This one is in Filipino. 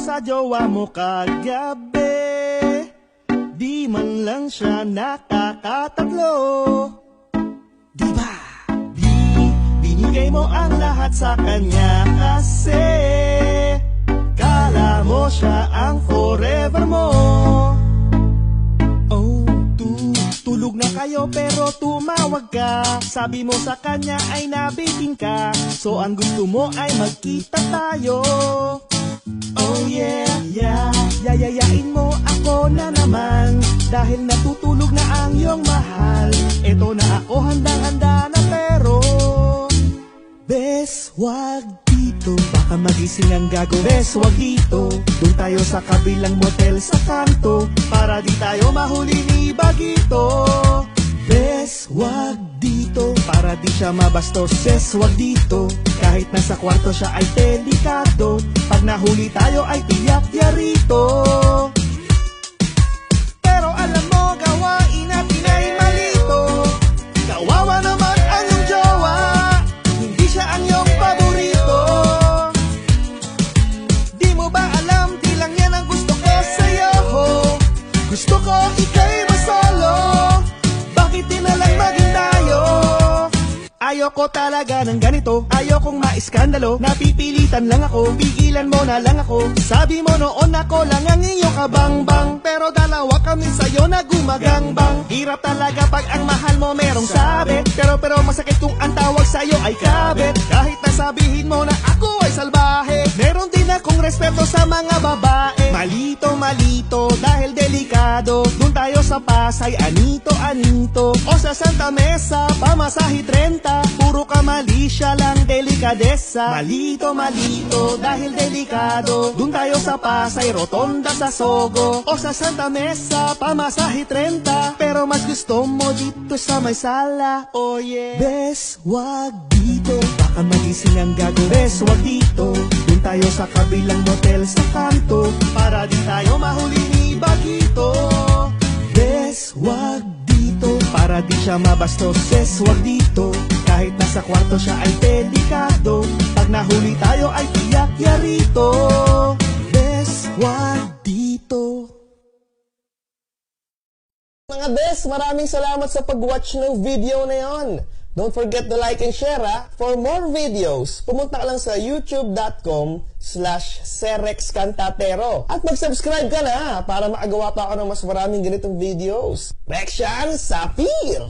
sa jowa mo kagabi, di man lang siya nakakatatlo. Diba? Binigay mo ang lahat sa kanya kasi kala mo siya ang forever mo. Oh, tulog na kayo pero tumawag ka. Sabi mo sa kanya ay nabitin ka, so ang gusto mo ay magkita tayo. Oh yeah, yayayain mo ako na naman, dahil natutulog na ang iyong mahal. Eto na ako handang-handa na pero bes, wag dito, baka magising ang gago. Bes, wag dito, doon tayo sa kabilang motel sa kanto, para di tayo mahuli ni Bagito. Bes, wag dito, para di siya mabastos. Bes, wag dito, kahit nasa kwarto siya ay delikado, pag nahuli tayo ay tiyak yarito. Pero alam mo, gawain natin ay malito. Kawawa naman ang iyong jowa, hindi siya ang iyong paborito. Di mo ba alam, di lang yan ang gusto ko sa'yo. Gusto ko ika'y masolo, bakit di na lang maging tayo? Ayoko talaga ng ganito, ayokong maiskandalo. Napipilitan lang ako, pigilan mo na lang ako. Sabi mo noon ako lang ang iyong kabangbang, pero dalawa kami sa'yo na gumagangbang. Hirap talaga pag ang mahal mo merong sabit, pero masakit kung ang tawag sa'yo ay kabit. Kahit nasabihin mo na ako ay salbahe, meron din akong respeto sa mga babae. Malito, dahil delikado, dun tayo sa Pasay, anito, o sa Santa Mesa, pamasahe 30. Puro ka mali, siya lang delikadesa. Malito, dahil delikado, dun tayo sa Pasay, Rotonda sa Sogo, o sa Santa Mesa, pamasahe 30. Pero mas gusto mo dito sa may sala, oh yeah. Bes, wag dito, baka magising ang gago. Bes, wag dito, dun tayo sa kabilang motel sa kanto, para di tayo mahuli ni Bagito. Bes, wag dito, para di siya mabastos. Bes, wag dito, kahit nasa kwarto siya ay delikado, pag nahuli tayo ay tiyak yarito. Bes, wag dito. Mga bes, maraming salamat sa pag-watch ng video na yon. Don't forget to like and share ha. For more videos, pumunta ka lang sa youtube.com/serexcantatero at mag-subscribe ka na para makagawa pa ako ng mas maraming ganitong videos. Reaction sa Sapir!